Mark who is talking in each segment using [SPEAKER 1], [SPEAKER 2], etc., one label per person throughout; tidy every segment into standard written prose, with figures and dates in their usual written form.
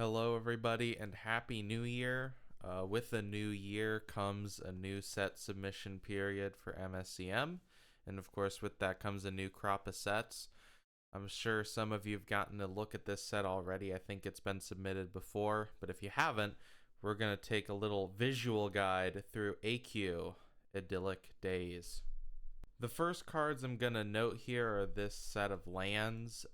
[SPEAKER 1] Hello, everybody, and Happy New Year. With the new year comes a new set submission period for MSEM, and of course, with that comes a new crop of sets. I'm sure some of you have gotten a look at this set already. I think it's been submitted before, but if you haven't, we're going to take a little visual guide through Aekyu Idyllic Days. The first cards I'm going to note here are this set of lands,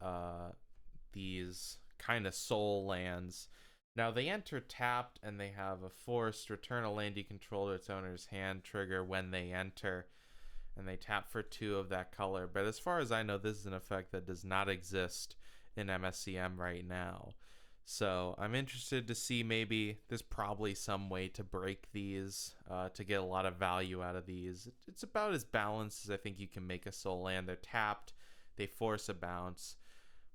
[SPEAKER 1] these kind of soul lands. Now they enter tapped and they have a forced return a land you control to its owner's hand trigger when they enter, and they tap for 2 of that color. But as far as I know, this is an effect that does not exist in MSCM right now. So I'm interested to see, maybe there's probably some way to break these to get a lot of value out of these. It's about as balanced as I think you can make a soul land. They're tapped, they force a bounce,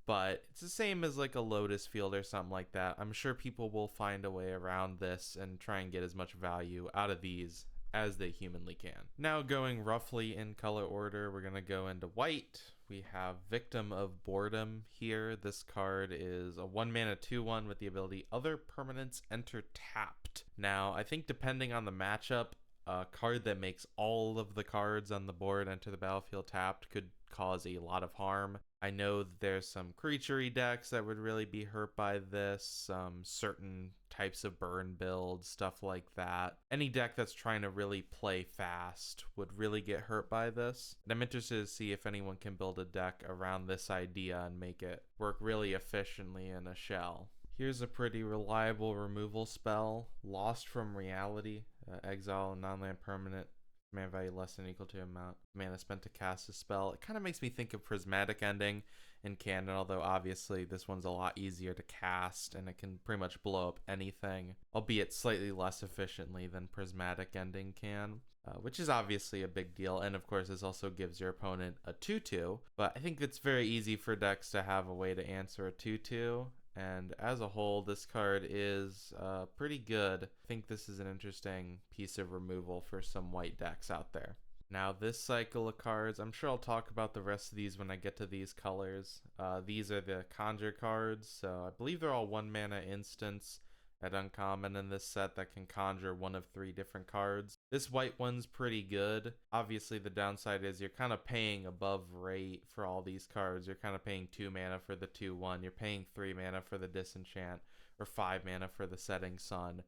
[SPEAKER 1] but it's the same as like a Lotus Field or something like that. I'm sure people will find a way around this and try and get as much value out of these as they humanly can. Now, going roughly in color order, we're going to go into white. We have Victim of Boredom here. This card is a 1 mana 2/1 with the ability Other Permanents Enter Tapped. Now, I think depending on the matchup, a card that makes all of the cards on the board enter the battlefield tapped could cause a lot of harm. I know that there's some creature-y decks that would really be hurt by this, certain types of burn builds, stuff like that. Any deck that's trying to really play fast would really get hurt by this. And I'm interested to see if anyone can build a deck around this idea and make it work really efficiently in a shell. Here's a pretty reliable removal spell, Lost from Reality. Exile a non-land permanent, mana value less than or equal to amount mana spent to cast a spell. It kind of makes me think of Prismatic Ending in canon, although obviously this one's a lot easier to cast and it can pretty much blow up anything, albeit slightly less efficiently than Prismatic Ending can, which is obviously a big deal. And of course, this also gives your opponent a 2/2, but I think it's very easy for decks to have a way to answer a 2/2. And as a whole, this card is pretty good. I think this is an interesting piece of removal for some white decks out there. Now, this cycle of cards, I'm sure I'll talk about the rest of these when I get to these colors. These are the Conjure cards, so I believe they're all 1 mana instants at uncommon in this set that can conjure 1 of 3 different cards. This white one's pretty good. Obviously, the downside is you're kind of paying above rate for all these cards. You're kind of paying 2 mana for the 2/1. You're paying 3 mana for the Disenchant, or 5 mana for the Setting Sun.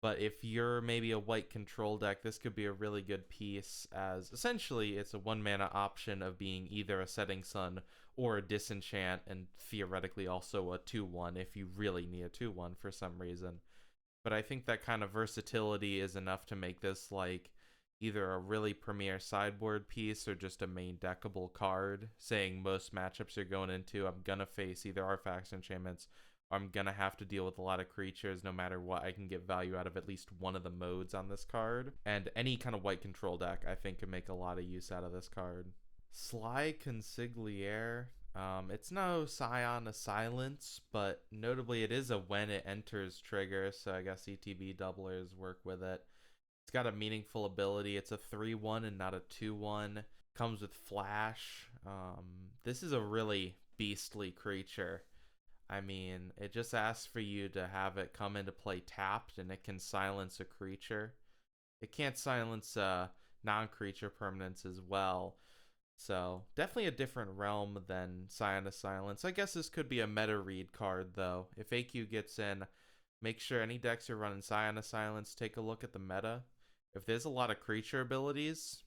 [SPEAKER 1] But if you're maybe a white control deck, this could be a really good piece, as essentially it's a 1 mana option of being either a Setting Sun or a Disenchant, and theoretically also a 2/1 if you really need a 2/1 for some reason. But I think that kind of versatility is enough to make this like either a really premier sideboard piece or just a main deckable card, saying most matchups you're going into, I'm gonna face either artifacts, enchantments, or I'm gonna have to deal with a lot of creatures. No matter what, I can get value out of at least one of the modes on this card. And any kind of white control deck, I think, can make a lot of use out of this card. Sly Consigliere. It's no Scion of Silence, but notably it is a when it enters trigger, so I guess ETB doublers work with it. It's got a meaningful ability. It's a 3/1 and not a 2/1. Comes with flash. This is a really beastly creature. I mean, it just asks for you to have it come into play tapped, and it can silence a creature. It can't silence non-creature permanents as well. So definitely a different realm than Scion of Silence. I guess this could be a meta read card, though. If AQ gets in, make sure any decks you're running Scion of Silence, take a look at the meta. If there's a lot of creature abilities,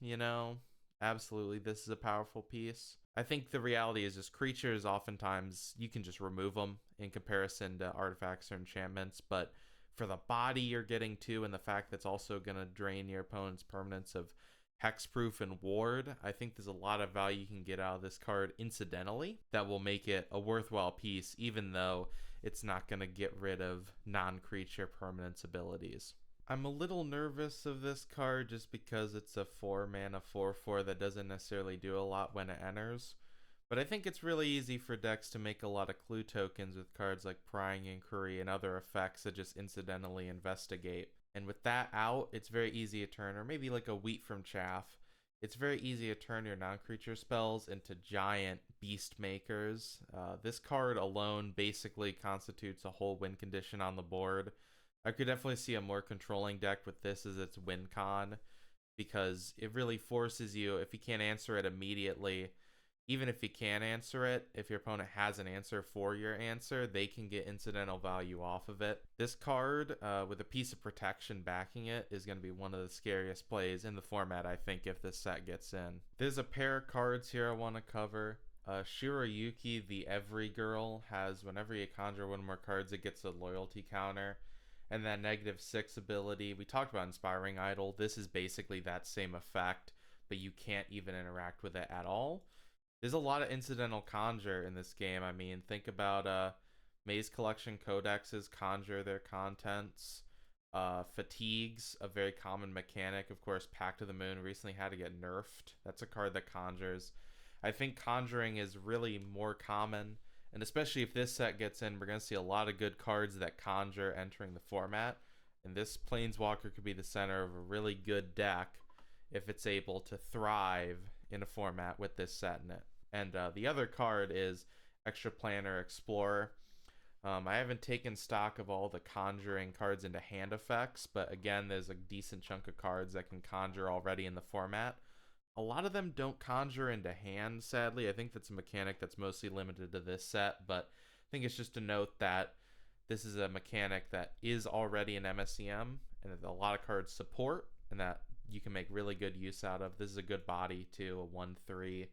[SPEAKER 1] absolutely this is a powerful piece. I think the reality is just creatures, oftentimes you can just remove them in comparison to artifacts or enchantments, but for the body you're getting to, and the fact that's also going to drain your opponent's permanents of Hexproof and Ward, I think there's a lot of value you can get out of this card incidentally that will make it a worthwhile piece, even though it's not going to get rid of non-creature permanence abilities. I'm a little nervous of this card just because it's a 4 mana 4/4 that doesn't necessarily do a lot when it enters. But I think it's really easy for decks to make a lot of clue tokens with cards like Prying Inquiry and other effects that just incidentally investigate. And with that out, it's very easy to turn, or maybe like a Wheat from Chaff. It's very easy to turn your non-creature spells into giant beast makers. This card alone basically constitutes a whole win condition on the board. I could definitely see a more controlling deck with this as its win con, because it really forces you, if you can't answer it immediately, even if you can answer it, if your opponent has an answer for your answer, they can get incidental value off of it. This card, with a piece of protection backing it, is going to be one of the scariest plays in the format, I think, if this set gets in. There's a pair of cards here I want to cover. Shiroyuki, the Every Girl, has whenever you conjure one more cards, it gets a loyalty counter. And that -6 ability, we talked about Inspiring Idol. This is basically that same effect, but you can't even interact with it at all. There's a lot of incidental conjure in this game. I mean, think about Maze Collection Codexes conjure their contents. Fatigues, a very common mechanic. Of course, Pact of the Moon recently had to get nerfed. That's a card that conjures. I think conjuring is really more common, and especially if this set gets in, we're going to see a lot of good cards that conjure entering the format. And this Planeswalker could be the center of a really good deck if it's able to thrive in a format with this set in it. And the other card is Extraplanar Explorer. I haven't taken stock of all the conjuring cards into hand effects, but again, there's a decent chunk of cards that can conjure already in the format. A lot of them don't conjure into hand, sadly. I think that's a mechanic that's mostly limited to this set, but I think it's just to note that this is a mechanic that is already in MSEM and that a lot of cards support, and that you can make really good use out of. This is a good body too, a 1/3,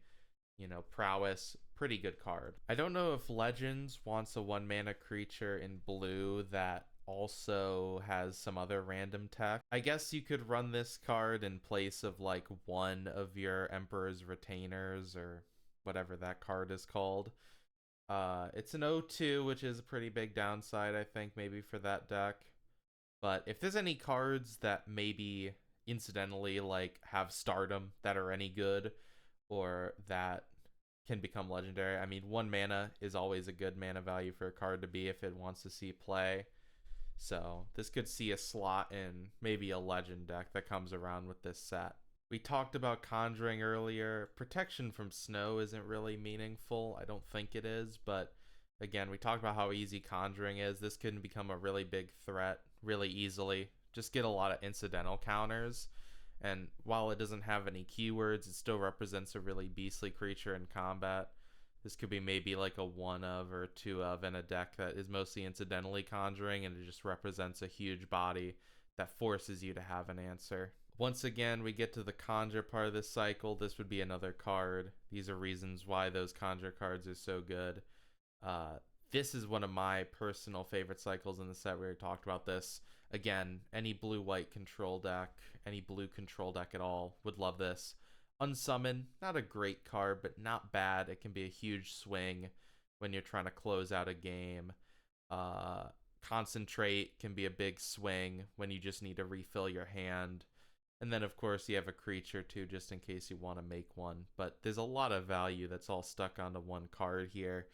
[SPEAKER 1] prowess, pretty good card. I don't know if Legends wants a 1-mana creature in blue that also has some other random tech. I guess you could run this card in place of like one of your Emperor's Retainers or whatever that card is called. It's an 0/2, which is a pretty big downside, I think, maybe for that deck. But if there's any cards that maybe incidentally like have stardom that are any good, or that can become legendary, I mean, 1 mana is always a good mana value for a card to be if it wants to see play. So this could see a slot in maybe a legend deck that comes around with this set. We talked about conjuring earlier. Protection from snow isn't really meaningful. I don't think it is, but again, we talked about how easy conjuring is. This can become a really big threat really easily. Just get a lot of incidental counters. And while it doesn't have any keywords, it still represents a really beastly creature in combat. This could be maybe like a 1 of or 2 of in a deck that is mostly incidentally conjuring, and it just represents a huge body that forces you to have an answer. Once again, we get to the conjure part of this cycle. This would be another card. These are reasons why those conjure cards are so good. This is one of my personal favorite cycles in the set. We already talked about this. Again, any blue-white control deck, any blue control deck at all would love this. Unsummon, not a great card, but not bad. It can be a huge swing when you're trying to close out a game. Concentrate can be a big swing when you just need to refill your hand. And then, of course, you have a creature, too, just in case you want to make one. But there's a lot of value that's all stuck onto one card here.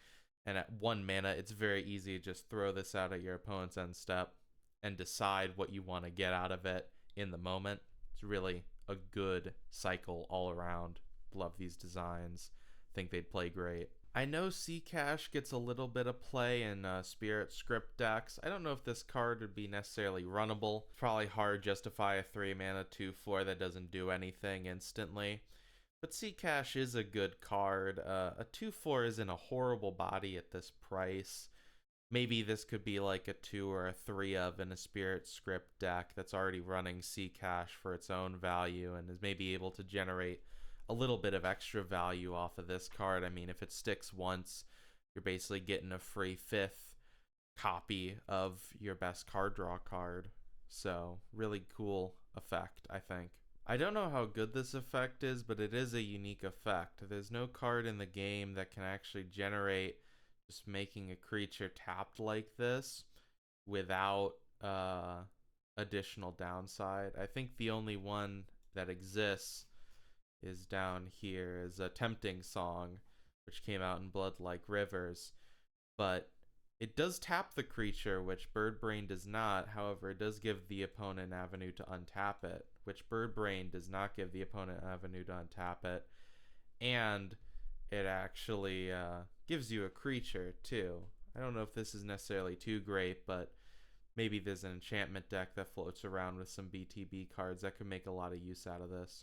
[SPEAKER 1] And at 1 mana, it's very easy to just throw this out at your opponent's end step and decide what you want to get out of it in the moment. It's really a good cycle all around. Love these designs. Think they'd play great. I know Cash gets a little bit of play in Spirit Script decks. I don't know if this card would be necessarily runnable. It's probably hard to justify a 3 mana 2/4 that doesn't do anything instantly. But Cash is a good card. A 2/4 isn't a horrible body at this price. Maybe this could be like a 2 or a 3 of in a Spirit Script deck that's already running Cash for its own value and is maybe able to generate a little bit of extra value off of this card. I mean, if it sticks once, you're basically getting a free 5th copy of your best card draw card. So, really cool effect, I think. I don't know how good this effect is, but it is a unique effect. There's no card in the game that can actually generate just making a creature tapped like this without additional downside. I think the only one that exists is down here is a Tempting Song, which came out in Blood Like Rivers. But it does tap the creature, which Bird Brain does not. However, it does give the opponent an avenue to untap it which Bird Brain does not give the opponent an avenue to untap it, and it actually gives you a creature too. I don't know if this is necessarily too great, but maybe there's an enchantment deck that floats around with some BTB cards that could make a lot of use out of this.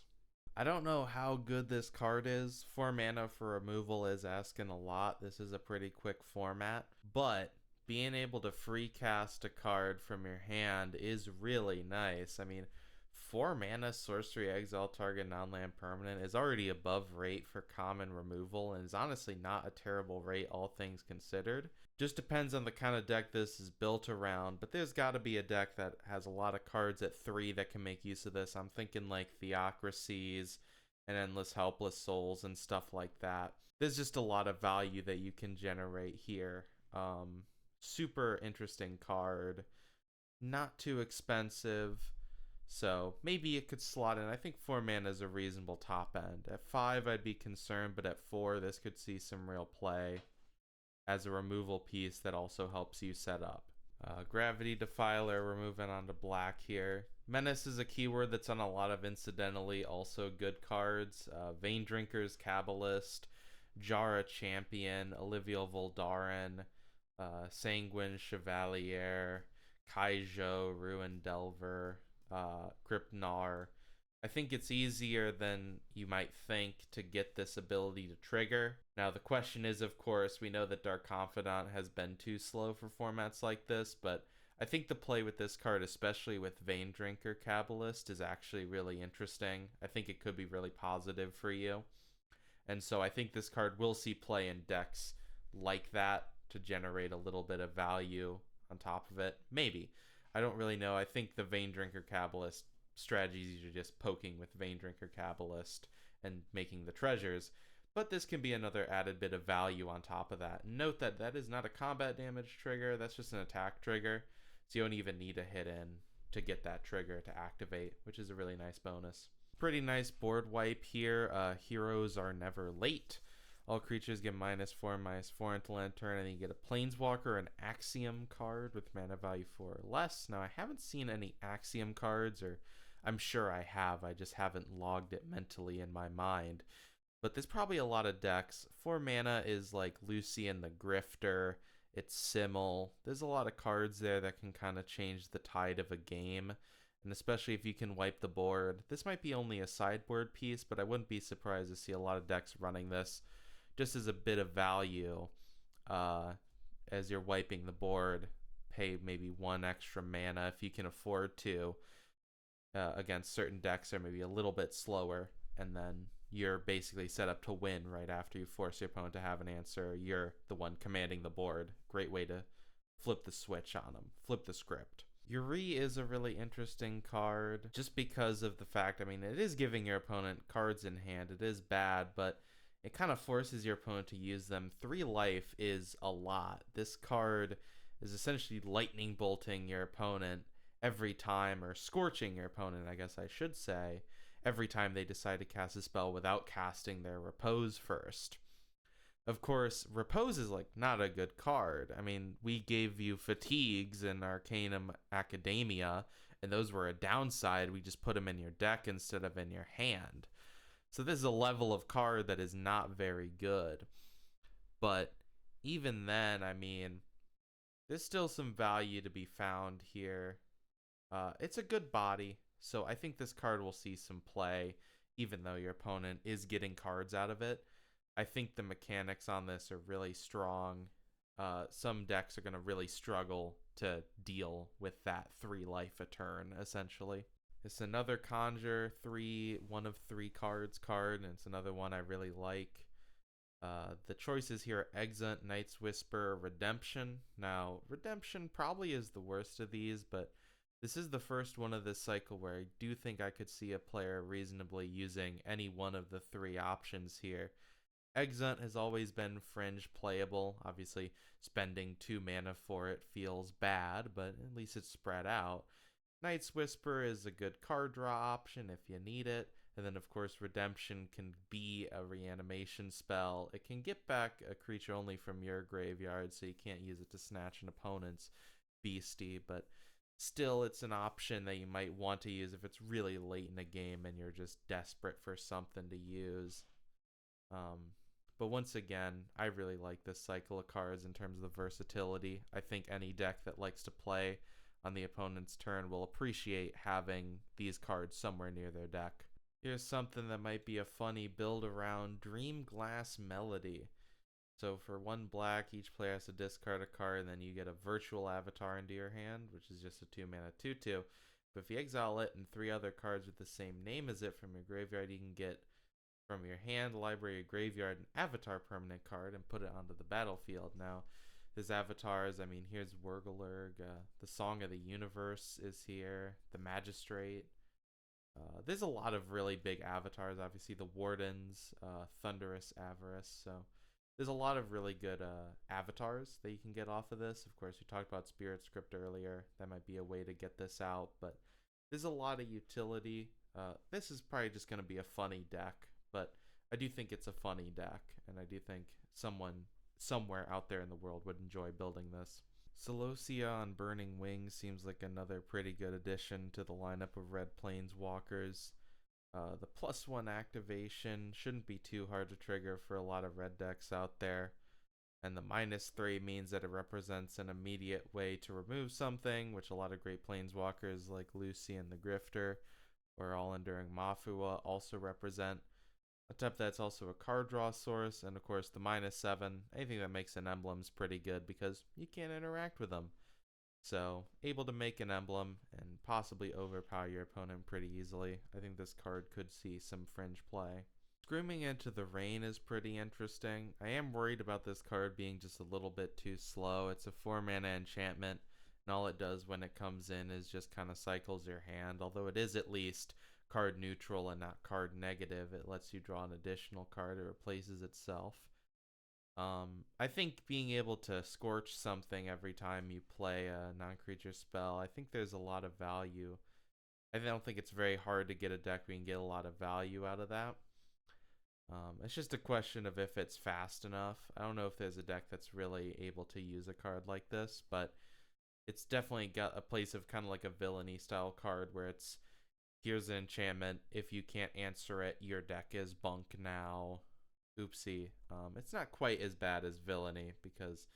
[SPEAKER 1] I don't know how good this card is. 4 mana for removal is asking a lot. This is a pretty quick format, but being able to free cast a card from your hand is really nice. I mean, 4 mana sorcery exile target non-land permanent is already above rate for common removal and is honestly not a terrible rate, all things considered. Just depends on the kind of deck this is built around, but there's got to be a deck that has a lot of cards at 3 that can make use of this. I'm thinking like Theocracies and Endless Helpless Souls and stuff like that. There's just a lot of value that you can generate here. Super interesting card, not too expensive, so maybe it could slot in. I think 4 mana is a reasonable top end. At 5 I'd be concerned, but at 4 this could see some real play as a removal piece that also helps you set up. Gravity Defiler, we're moving on to black here. Menace is a keyword that's on a lot of incidentally also good cards. Vein Drinker's Kabbalist, Jara Champion, Olivia Voldaren, Sanguine Chevalier, Kaijo, Ruin Delver, Gripnar. I think it's easier than you might think to get this ability to trigger. Now the question is, of course, we know that Dark Confidant has been too slow for formats like this, but I think the play with this card, especially with Vein Drinker Kabbalist, is actually really interesting. I think it could be really positive for you. And so I think this card will see play in decks like that to generate a little bit of value on top of it. Maybe. I don't really know. I think the Vein Drinker Kabbalist strategies are just poking with Vein Drinker Kabbalist and making the treasures, but this can be another added bit of value on top of that. Note that that is not a combat damage trigger, that's just an attack trigger, so you don't even need a hit in to get that trigger to activate, which is a really nice bonus. Pretty nice board wipe here. Heroes are never late. All creatures get -4/-4 until end turn, and then you get a Planeswalker, an Axiom card with mana value 4 or less. Now, I haven't seen any Axiom cards, or I'm sure I have, I just haven't logged it mentally in my mind. But there's probably a lot of decks. 4 mana is like Lucian the Grifter, it's Simmel. There's a lot of cards there that can kind of change the tide of a game, and especially if you can wipe the board. This might be only a sideboard piece, but I wouldn't be surprised to see a lot of decks running this just as a bit of value as you're wiping the board. Pay maybe 1 extra mana if you can afford to against certain decks that are maybe a little bit slower, and then you're basically set up to win right after you force your opponent to have an answer. You're the one commanding the board. Great way to flip the switch on them, flip the script. Yuri is a really interesting card just because of the fact, I mean, it is giving your opponent cards in hand. It is bad, but it kind of forces your opponent to use them. 3 life is a lot. This card is essentially lightning bolting your opponent every time, or scorching your opponent, I guess I should say, every time they decide to cast a spell without casting their Repose first. Of course, Repose is like not a good card. I mean, we gave you Fatigues in Arcanum Academia, and those were a downside. We just put them in your deck instead of in your hand. So this is a level of card that is not very good. But even then, I mean, there's still some value to be found here. It's a good body, so I think this card will see some play, even though your opponent is getting cards out of it. I think the mechanics on this are really strong. Some decks are going to really struggle to deal with that 3 life a turn, essentially. It's another Conjure 1 of 3 cards card, and it's another one I really like. The choices here are Exeunt, Night's Whisper, Redemption. Now, Redemption probably is the worst of these, but this is the first one of this cycle where I do think I could see a player reasonably using any one of the 3 options here. Exeunt has always been fringe playable. Obviously, spending 2 mana for it feels bad, but at least it's spread out. Night's Whisper is a good card draw option if you need it. And then, of course, Redemption can be a reanimation spell. It can get back a creature only from your graveyard, so you can't use it to snatch an opponent's beastie, but Still, it's an option that you might want to use if it's really late in a game and you're just desperate for something to use. Um, but once again, I really like this cycle of cards in terms of the versatility. I think any deck that likes to play on the opponent's turn will appreciate having these cards somewhere near their deck. Here's something that might be a funny build around Dream Glass Melody. So for 1 black, each player has to discard a card, and then you get a virtual avatar into your hand, which is just a 2-mana 2/2. But if you exile it and 3 other cards with the same name as it from your graveyard, you can get from your hand, library, or graveyard an avatar permanent card and put it onto the battlefield. Now, his avatars, I mean, here's Wurglerg, the Song of the Universe is here, the Magistrate. There's a lot of really big avatars, obviously the Wardens, Thunderous Avarice, so there's a lot of really good avatars that you can get off of this. Of course, we talked about Spirit Script earlier. That might be a way to get this out, but there's a lot of utility. This is probably just going to be a funny deck, but I do think it's a funny deck, and I do think someone somewhere out there in the world would enjoy building this. Celosia on Burning Wings seems like another pretty good addition to the lineup of red planeswalkers. The +1 activation shouldn't be too hard to trigger for a lot of red decks out there. And the -3 means that it represents an immediate way to remove something, which a lot of great planeswalkers like Lucy and the Grifter or All Enduring Mafua also represent. A type that's also a card draw source, and of course the -7, anything that makes an emblem is pretty good because you can't interact with them. So, able to make an emblem and possibly overpower your opponent pretty easily. I think this card could see some fringe play. Screaming into the Rain is pretty interesting. I am worried about this card being just a little bit too slow. It's a 4-mana enchantment, and all it does when it comes in is just kind of cycles your hand, although it is at least card neutral and not card negative. It lets you draw an additional card. It replaces itself. I think being able to scorch something every time you play a non-creature spell, I think there's a lot of value. I don't think it's very hard to get a deck where you can get a lot of value out of that. It's just a question of if it's fast enough. I don't know if there's a deck that's really able to use a card like this, but it's definitely got a place of kind of like a villainy style card where it's, here's an enchantment, if you can't answer it, your deck is bunk now. Oopsie. It's not quite as bad as Villainy, because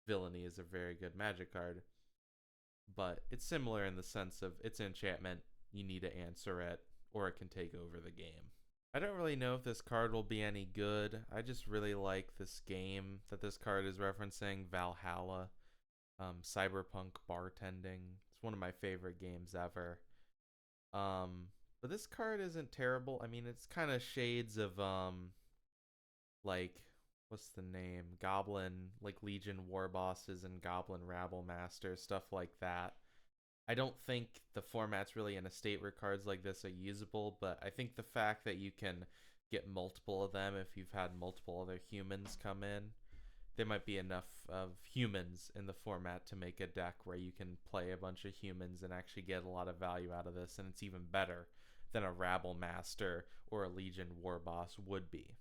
[SPEAKER 1] Villainy is a very good Magic card, but it's similar in the sense of it's an enchantment, you need to answer it, or it can take over the game. I don't really know if this card will be any good. I just really like this game that this card is referencing, Valhalla, Cyberpunk Bartending. It's one of my favorite games ever. But this card isn't terrible. I mean, it's kind of shades of like, what's the name, Goblin, like Legion War Bosses and Goblin Rabble Master, stuff like that. I don't think the format's really in a state where cards like this are usable, but I think the fact that you can get multiple of them if you've had multiple other humans come in, there might be enough of humans in the format to make a deck where you can play a bunch of humans and actually get a lot of value out of this, and it's even better than a Rabble Master or a Legion War Boss would be.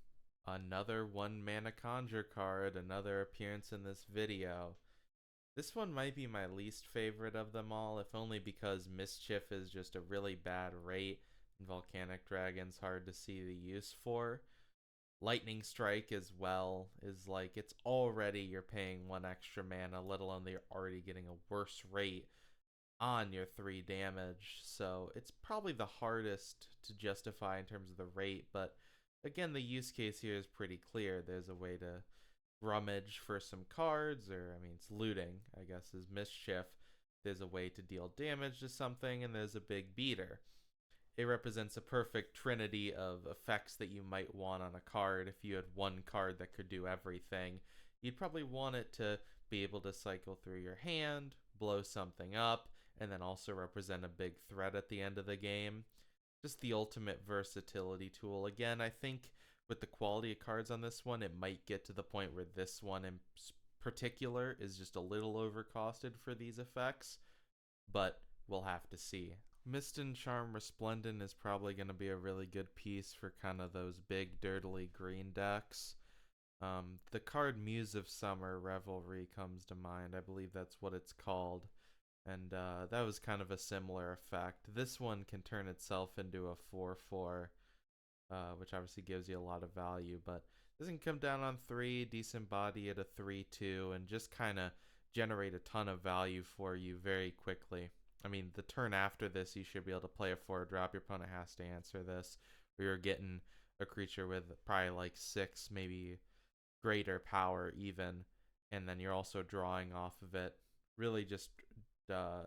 [SPEAKER 1] Another 1-mana conjure card, another appearance in this video. This one might be my least favorite of them all, if only because Mischief is just a really bad rate, and Volcanic Dragon's hard to see the use for. Lightning Strike as well is like, it's already you're paying 1 extra mana, let alone they're already getting a worse rate on your 3 damage, so it's probably the hardest to justify in terms of the rate, but again, the use case here is pretty clear. There's a way to rummage for some cards, or, I mean, it's looting, I guess, is Mischief. There's a way to deal damage to something, and there's a big beater. It represents a perfect trinity of effects that you might want on a card. If you had one card that could do everything, you'd probably want it to be able to cycle through your hand, blow something up, and then also represent a big threat at the end of the game. Just the ultimate versatility tool. Again, I think with the quality of cards on this one, it might get to the point where this one in particular is just a little overcosted for these effects, but we'll have to see. Mist and Charm Resplendent is probably going to be a really good piece for kind of those big dirtily green decks. The card Muse of Summer Revelry comes to mind. I believe that's what it's called. and that was kind of a similar effect. This one can turn itself into a 4/4, which obviously gives you a lot of value, but this can come down on 3, decent body at a 3/2, and just kind of generate a ton of value for you very quickly. I mean, the turn after this, you should be able to play a 4-drop. Your opponent has to answer this, or you're getting a creature with probably like 6, maybe greater power even, and then you're also drawing off of it. Really just uh,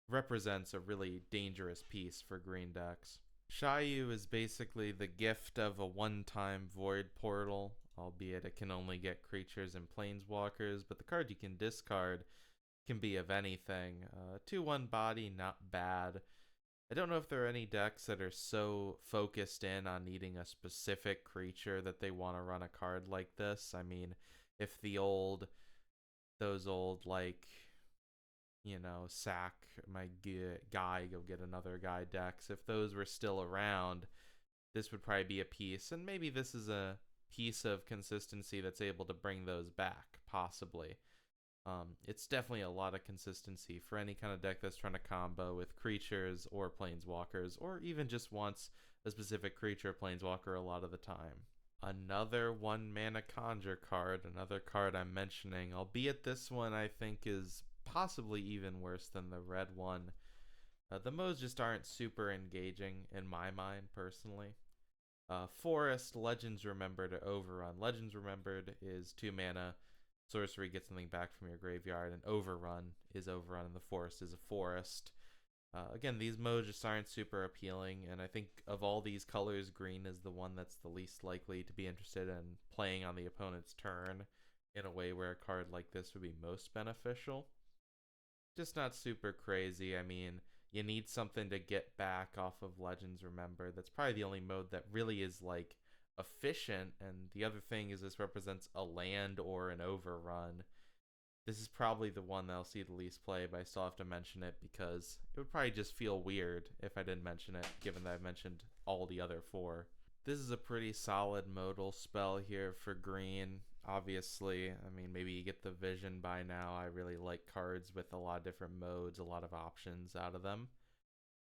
[SPEAKER 1] represents a really dangerous piece for green decks. Shayu is basically the gift of a one-time void portal, albeit it can only get creatures and planeswalkers, but the card you can discard can be of anything. 2/1 body, not bad. I don't know if there are any decks that are so focused in on needing a specific creature that they want to run a card like this. I mean, if those old, like, sack my guy, go get another guy decks, if those were still around, this would probably be a piece. And maybe this is a piece of consistency that's able to bring those back, possibly. It's definitely a lot of consistency for any kind of deck that's trying to combo with creatures or planeswalkers, or even just wants a specific creature or planeswalker a lot of the time. Another 1-mana conjure card, another card I'm mentioning, albeit this one I think is possibly even worse than the red one. The modes just aren't super engaging in my mind, personally. Forest, Legends Remembered, Overrun. Legends Remembered is 2 mana. Sorcery gets something back from your graveyard, and Overrun is Overrun, and the Forest is a forest. Again, these modes just aren't super appealing, and I think of all these colors, green is the one that's the least likely to be interested in playing on the opponent's turn in a way where a card like this would be most beneficial. Just not super crazy. I mean, you need something to get back off of Legends Remember. That's probably the only mode that really is like efficient, and the other thing is this represents a land or an overrun. This is probably the one that I'll see the least play, but I still have to mention it because it would probably just feel weird if I didn't mention it, given that I've mentioned all the other 4. This is a pretty solid modal spell here for green. Obviously, I mean, maybe you get the vision by now. I really like cards with a lot of different modes, a lot of options out of them.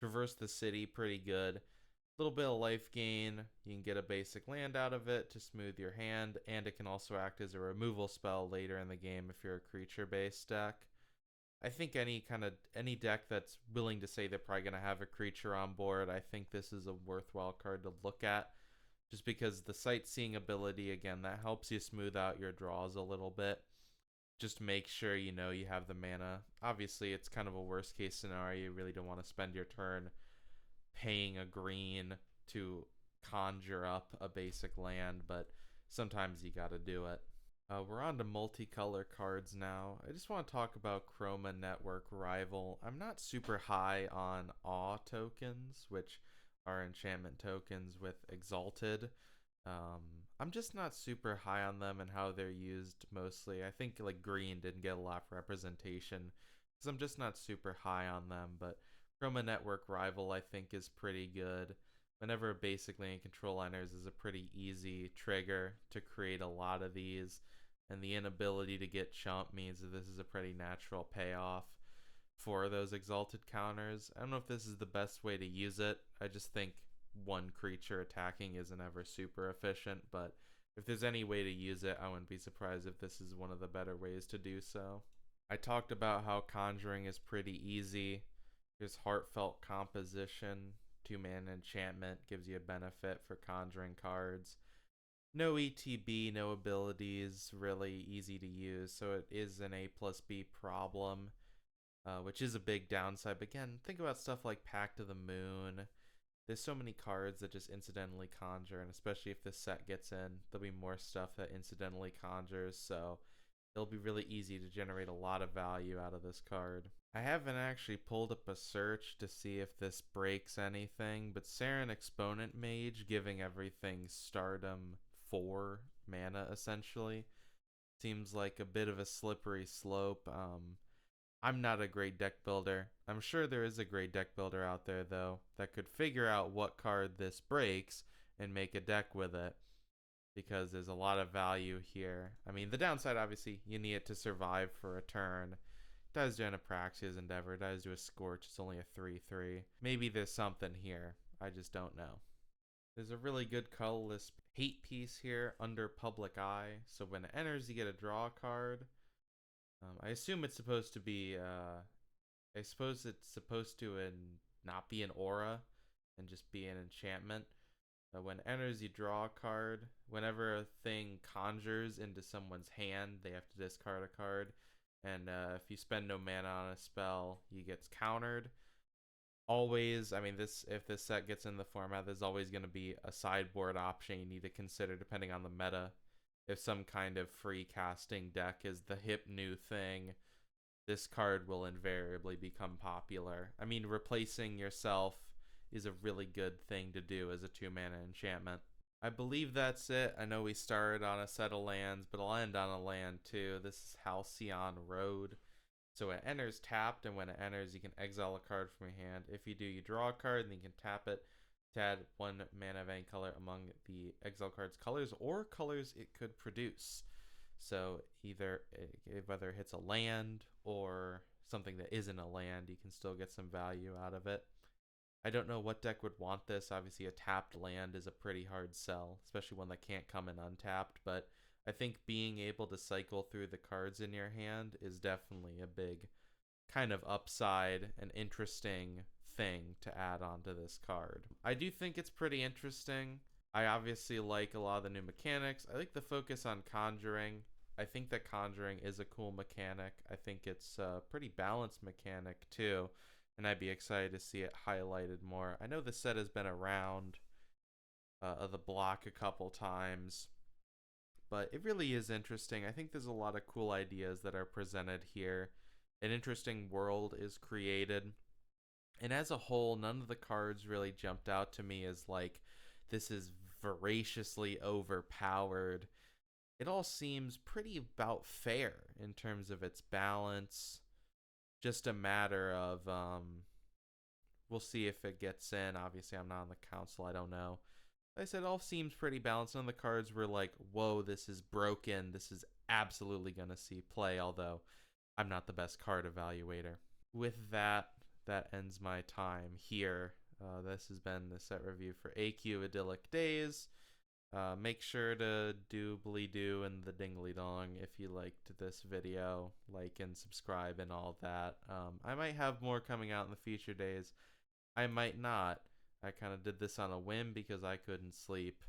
[SPEAKER 1] Traverse the City, pretty good. Little bit of life gain. You can get a basic land out of it to smooth your hand, and it can also act as a removal spell later in the game if you're a creature-based deck. I think any deck that's willing to say they're probably going to have a creature on board, I think this is a worthwhile card to look at, just because the sightseeing ability, again, that helps you smooth out your draws a little bit. Just make sure you have the mana. Obviously, it's kind of a worst case scenario. You really don't want to spend your turn paying a green to conjure up a basic land, but sometimes you gotta do it. We're on to multicolor cards now. I just want to talk about Chroma Network Rival. I'm not super high on Awe tokens, which are enchantment tokens with Exalted. I'm just not super high on them and how they're used mostly. I think like green didn't get a lot of representation because I'm just not super high on them, but Chroma Network Rival I think is pretty good. Whenever a basic land control enters is a pretty easy trigger to create a lot of these, and the inability to get chump means that this is a pretty natural payoff for those exalted counters. I don't know if this is the best way to use it. I just think one creature attacking isn't ever super efficient, but if there's any way to use it, I wouldn't be surprised if this is one of the better ways to do so. I talked about how conjuring is pretty easy. There's Heartfelt Composition, 2-mana enchantment, gives you a benefit for conjuring cards. No ETB, no abilities, really easy to use, so it is an A+B problem, which is a big downside. But again, think about stuff like Pact of the Moon. There's so many cards that just incidentally conjure, and especially if this set gets in, there'll be more stuff that incidentally conjures, so it'll be really easy to generate a lot of value out of this card. I haven't actually pulled up a search to see if this breaks anything, but Saren Exponent Mage giving everything Stardom 4 mana essentially seems like a bit of a slippery slope. I'm not a great deck builder. I'm sure there is a great deck builder out there though that could figure out what card this breaks and make a deck with it, because there's a lot of value here. I mean, the downside, obviously, you need it to survive for a turn. Dies to Anapraxia's Endeavor, dies to a Scorch, it's only a 3/3. Maybe there's something here, I just don't know. There's a really good colorless hate piece here, Under Public Eye. So when it enters, you get a draw card. I assume it's supposed to be, I suppose it's supposed to not be an aura and just be an enchantment. When it enters, you draw a card. Whenever a thing conjures into someone's hand, they have to discard a card. And if you spend no mana on a spell, he gets countered. Always, I mean, if this set gets in the format, there's always going to be a sideboard option you need to consider depending on the meta. If some kind of free casting deck is the hip new thing, this card will invariably become popular. I mean, replacing yourself is a really good thing to do as a 2-mana enchantment. I believe that's it. I know we started on a set of lands, but I'll end on a land too. This is Halcyon Road. So it enters tapped, and when it enters, you can exile a card from your hand. If you do, you draw a card, and then you can tap it to add 1 mana of any color among the exile card's colors or colors it could produce. So whether it hits a land or something that isn't a land, you can still get some value out of it. I don't know what deck would want this. Obviously, a tapped land is a pretty hard sell, especially one that can't come in untapped, but I think being able to cycle through the cards in your hand is definitely a big kind of upside and interesting thing to add onto this card. I do think it's pretty interesting. I obviously like a lot of the new mechanics. I like the focus on conjuring. I think that conjuring is a cool mechanic. I think it's a pretty balanced mechanic too, and I'd be excited to see it highlighted more. I know the set has been around the block a couple times, but it really is interesting. I think there's a lot of cool ideas that are presented here. An interesting world is created. And as a whole, none of the cards really jumped out to me as like, this is voraciously overpowered. It all seems pretty about fair in terms of its balance. Just a matter of, we'll see if it gets in. Obviously, I'm not on the council. I don't know. Like I said, it all seems pretty balanced. None of the cards were like, whoa, this is broken. This is absolutely going to see play, although I'm not the best card evaluator. With that, that ends my time here. This has been the set review for Aekyu Idyllic Days. Make sure to doobly-doo and the dingly-dong if you liked this video. Like and subscribe and all that. I might have more coming out in the future days. I might not. I kind of did this on a whim because I couldn't sleep.